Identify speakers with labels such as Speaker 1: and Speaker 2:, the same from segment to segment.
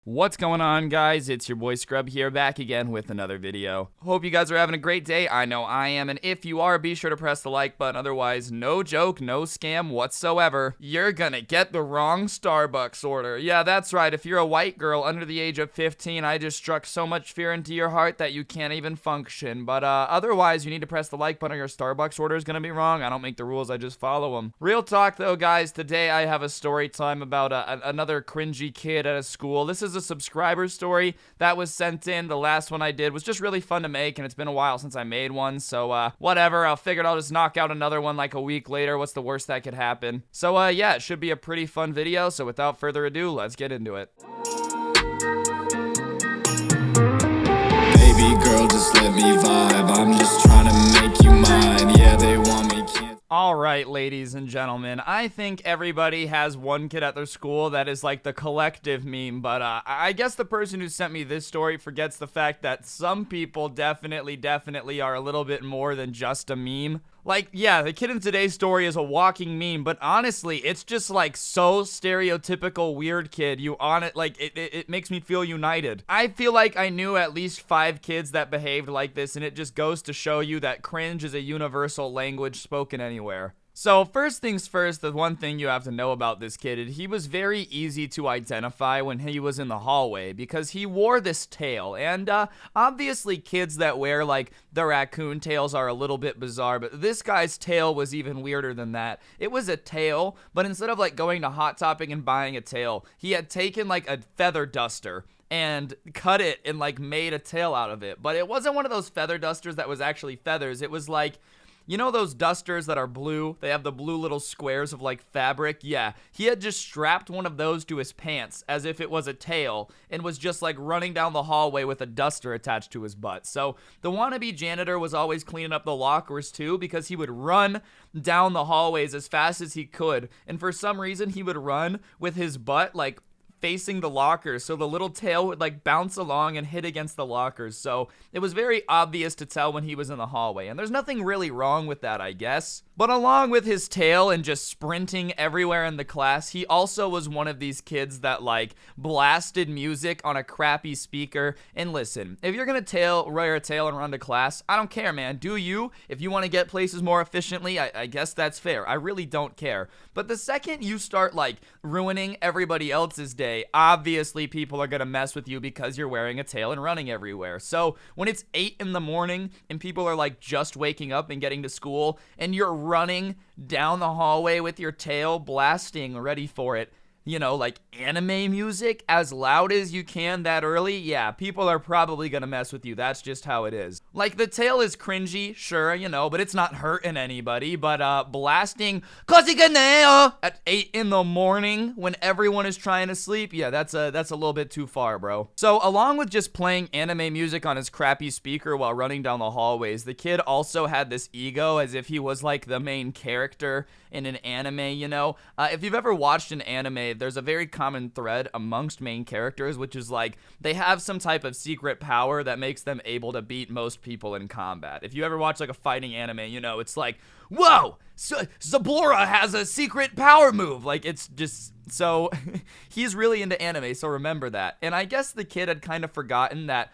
Speaker 1: What's going on, guys? It's your boy Scrub here, back again with another video. Hope you guys are having a great day. I know I am, and if you are, be sure to press the like button. Otherwise, no joke, no scam whatsoever, you're gonna get the wrong Starbucks order. Yeah, that's right. If you're a white girl under the age of 15, I just struck so much fear into your heart that you can't even function. But otherwise, you need to press the like button or your Starbucks order is gonna be wrong. I don't make the rules, I just follow them. Real talk though, guys, today I have a story time about another cringy kid at a school. This is a subscriber story that was sent in. The last one I did was just really fun to make, and it's been a while since I made one, so whatever. I figured I'll just knock out another one like a week later. What's the worst that could happen? So yeah, it should be a pretty fun video, so without further ado, let's get into it.
Speaker 2: Baby girl, just let me vibe. I'm just trying to make you mine. Yeah, they want me, can't.
Speaker 1: Alright, ladies and gentlemen, I think everybody has one kid at their school that is like the collective meme, but I guess the person who sent me this story forgets the fact that some people definitely are a little bit more than just a meme. Like, yeah, the kid in today's story is a walking meme, but honestly, it's just like so stereotypical weird kid. It makes me feel united. I feel like I knew at least 5 kids that behaved like this, and it just goes to show you that cringe is a universal language spoken anywhere. So first things first, the one thing you have to know about this kid is he was very easy to identify when he was in the hallway because he wore this tail, and obviously kids that wear like the raccoon tails are a little bit bizarre, but this guy's tail was even weirder than that. It was a tail, but instead of like going to Hot Topic and buying a tail, he had taken like a feather duster and cut it and like made a tail out of it. But it wasn't one of those feather dusters that was actually feathers. It was like, you know those dusters that are blue? They have the blue little squares of like fabric? Yeah, he had just strapped one of those to his pants as if it was a tail and was just like running down the hallway with a duster attached to his butt. So the wannabe janitor was always cleaning up the lockers too because he would run down the hallways as fast as he could. And for some reason he would run with his butt like facing the lockers, so the little tail would like bounce along and hit against the lockers. So it was very obvious to tell when he was in the hallway, and there's nothing really wrong with that, I guess. But along with his tail and just sprinting everywhere in the class, he also was one of these kids that like blasted music on a crappy speaker. And listen, if you're gonna wear a tail and run to class, I don't care, man. Do you? If you want to get places more efficiently, I guess that's fair. I really don't care. But the second you start like ruining everybody else's day, obviously people are gonna mess with you because you're wearing a tail and running everywhere. So when it's 8 in the morning and people are like just waking up and getting to school and you're running down the hallway with your tail blasting ready for it, you know, like anime music as loud as you can that early, yeah, people are probably gonna mess with you. That's just how it is. Like, the tail is cringy, sure, you know, but it's not hurting anybody. But blasting Kosiganeo at 8 in the morning when everyone is trying to sleep, yeah, that's a little bit too far, bro. So along with just playing anime music on his crappy speaker while running down the hallways, the kid also had this ego as if he was like the main character in an anime, you know? If you've ever watched an anime, there's a very common thread amongst main characters, which is like they have some type of secret power that makes them able to beat most people in combat. If you ever watch like a fighting anime, you know, it's like, whoa, Zabora has a secret power move. Like, it's just, so he's really into anime, so remember that. And I guess the kid had kind of forgotten that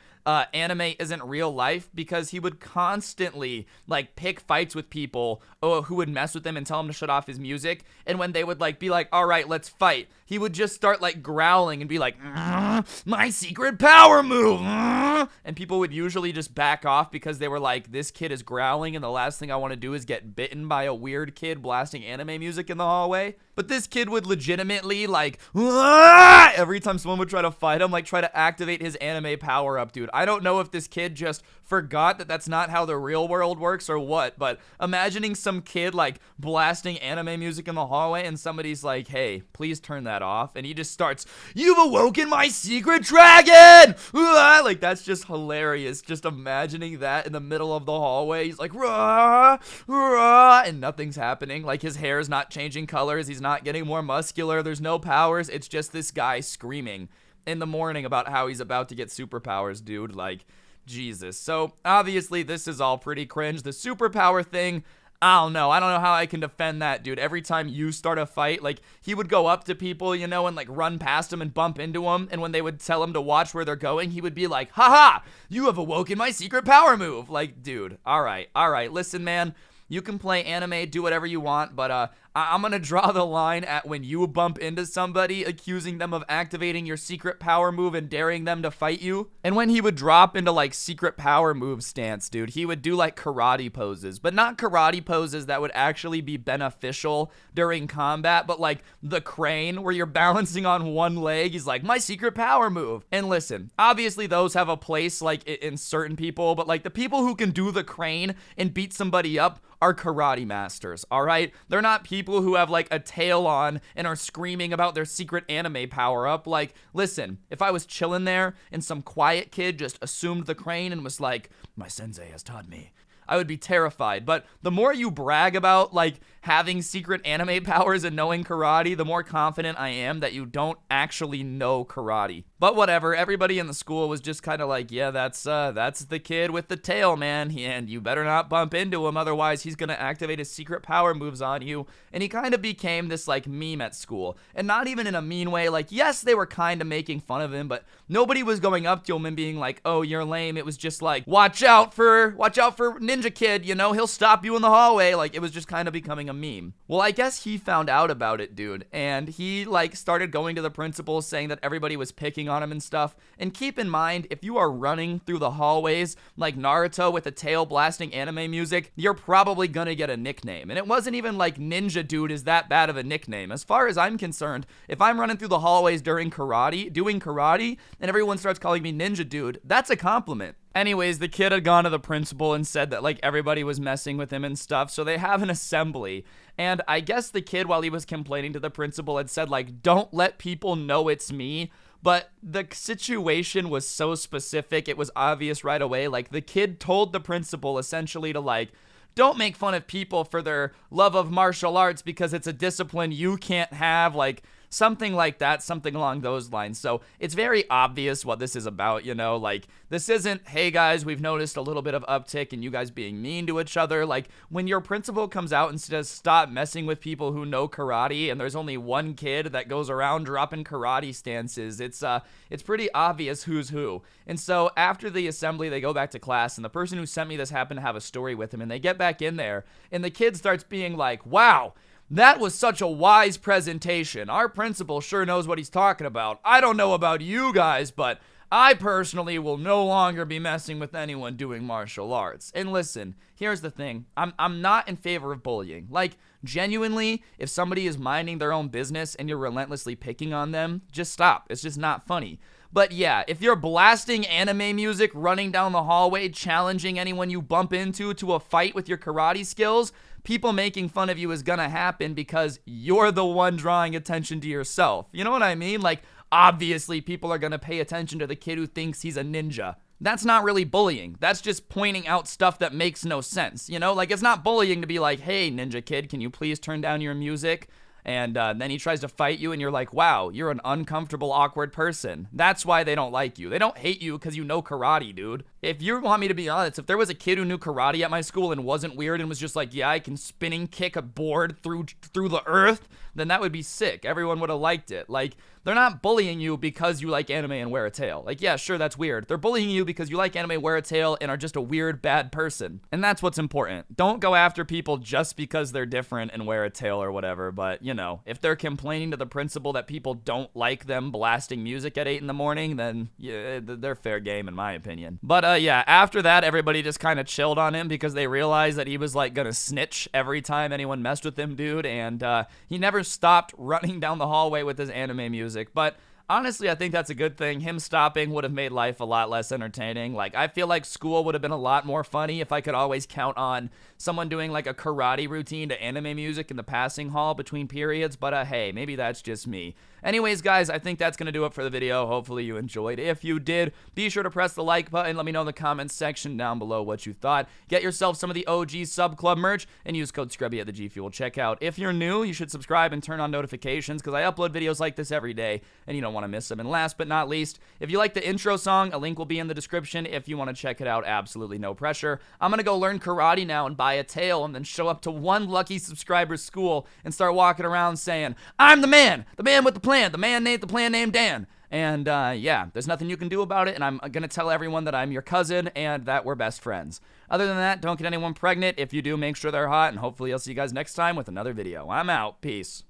Speaker 1: anime isn't real life because he would constantly like pick fights with people who would mess with him and tell him to shut off his music. And when they would like be like, all right, let's fight, he would just start like growling and be like, my secret power move. And people would usually just back off because they were like, this kid is growling and the last thing I want to do is get bitten by a weird kid blasting anime music in the hallway. But this kid would legitimately like, every time someone would try to fight him, like try to activate his anime power up, dude. I don't know if this kid just forgot that that's not how the real world works or what, but imagining some kid like blasting anime music in the hallway and somebody's like, hey, please turn that off, and he just starts, you've awoken my secret dragon! Like, that's just hilarious, just imagining that in the middle of the hallway. He's like, rah, rah, and nothing's happening. Like, his hair's not changing colors, he's not getting more muscular, there's no powers, it's just this guy screaming in the morning about how he's about to get superpowers, dude. Like, Jesus. So obviously this is all pretty cringe. The superpower thing, I don't know. I don't know how I can defend that, dude. Every time you start a fight, like, he would go up to people, you know, and like run past them and bump into them. And when they would tell him to watch where they're going, he would be like, haha, you have awoken my secret power move. Like, dude, all right. Listen, man, you can play anime, do whatever you want, but I'm gonna draw the line at when you bump into somebody, accusing them of activating your secret power move and daring them to fight you. And when he would drop into like secret power move stance, dude, he would do like karate poses, but not karate poses that would actually be beneficial during combat, but like the crane where you're balancing on one leg. He's like, my secret power move. And listen, obviously those have a place like in certain people, but like the people who can do the crane and beat somebody up are karate masters, all right? They're not people who have like a tail on and are screaming about their secret anime power up. Like, listen, if I was chilling there and some quiet kid just assumed the crane and was like, my sensei has taught me, I would be terrified. But the more you brag about like having secret anime powers and knowing karate, the more confident I am that you don't actually know karate. But whatever, everybody in the school was just kind of like, yeah, that's the kid with the tail, man, and you better not bump into him, otherwise he's gonna activate his secret power moves on you. And he kind of became this like meme at school, and not even in a mean way. Like, yes, they were kind of making fun of him, but nobody was going up to him and being like, oh, you're lame. It was just like, watch out for Ninja Kid, you know, he'll stop you in the hallway. Like, it was just kind of becoming a meme. Well, I guess he found out about it, dude, and he like started going to the principal saying that everybody was picking on him and stuff. And keep in mind, if you are running through the hallways like Naruto with a tail blasting anime music, you're probably gonna get a nickname. And it wasn't even like Ninja Dude is that bad of a nickname. As far as I'm concerned, if I'm running through the hallways doing karate, and everyone starts calling me Ninja Dude, that's a compliment. Anyways, the kid had gone to the principal and said that like everybody was messing with him and stuff, so they have an assembly. And I guess the kid, while he was complaining to the principal, had said like, don't let people know it's me. But the situation was so specific, it was obvious right away. Like, the kid told the principal essentially to like, don't make fun of people for their love of martial arts because it's a discipline you can't have, like something like that, something along those lines. So it's very obvious what this is about, you know, like this isn't, hey guys, we've noticed a little bit of uptick in you guys being mean to each other. Like, when your principal comes out and says stop messing with people who know karate, and there's only one kid that goes around dropping karate stances, it's pretty obvious who's who. And so after the assembly, they go back to class, and the person who sent me this happened to have a story with him, and they get back in there, and the kid starts being like, wow, that was such a wise presentation. Our principal sure knows what he's talking about. I don't know about you guys, but I personally will no longer be messing with anyone doing martial arts. And listen, here's the thing. I'm not in favor of bullying. Like, genuinely, if somebody is minding their own business and you're relentlessly picking on them, just stop. It's just not funny. But yeah, if you're blasting anime music, running down the hallway, challenging anyone you bump into to a fight with your karate skills, people making fun of you is gonna happen because you're the one drawing attention to yourself. You know what I mean? Like, obviously people are gonna pay attention to the kid who thinks he's a ninja. That's not really bullying. That's just pointing out stuff that makes no sense. You know, like, it's not bullying to be like, hey, ninja kid, can you please turn down your music? And then he tries to fight you and you're like, wow, you're an uncomfortable, awkward person. That's why they don't like you. They don't hate you because you know karate, dude. If you want me to be honest, if there was a kid who knew karate at my school and wasn't weird and was just like, yeah, I can spinning kick a board through the earth, then that would be sick. Everyone would have liked it. Like, they're not bullying you because you like anime and wear a tail. Like, yeah, sure, that's weird. They're bullying you because you like anime, wear a tail, and are just a weird, bad person. And that's what's important. Don't go after people just because they're different and wear a tail or whatever. But, you know, if they're complaining to the principal that people don't like them blasting music at 8 in the morning, then yeah, they're fair game in my opinion. But yeah, after that, everybody just kind of chilled on him because they realized that he was like gonna snitch every time anyone messed with him, dude. And he never stopped running down the hallway with his anime music. But honestly, I think that's a good thing. Him stopping would have made life a lot less entertaining. Like, I feel like school would have been a lot more funny if I could always count on someone doing like a karate routine to anime music in the passing hall between periods. But hey, maybe that's just me. Anyways, guys, I think that's going to do it for the video. Hopefully you enjoyed. If you did, be sure to press the like button. Let me know in the comments section down below what you thought. Get yourself some of the OG Sub Club merch and use code Scrubby at the G Fuel checkout. If you're new, you should subscribe and turn on notifications because I upload videos like this every day and you don't want to miss them. And last but not least, if you like the intro song, a link will be in the description if you want to check it out. Absolutely no pressure. I'm going to go learn karate now and buy a tail and then show up to one lucky subscriber's school and start walking around saying, I'm the man with the plan, the man named the plan named Dan. And yeah, there's nothing you can do about it, and I'm going to tell everyone that I'm your cousin and that we're best friends. Other than that, don't get anyone pregnant. If you do, make sure they're hot, and hopefully I'll see you guys next time with another video. I'm out. Peace.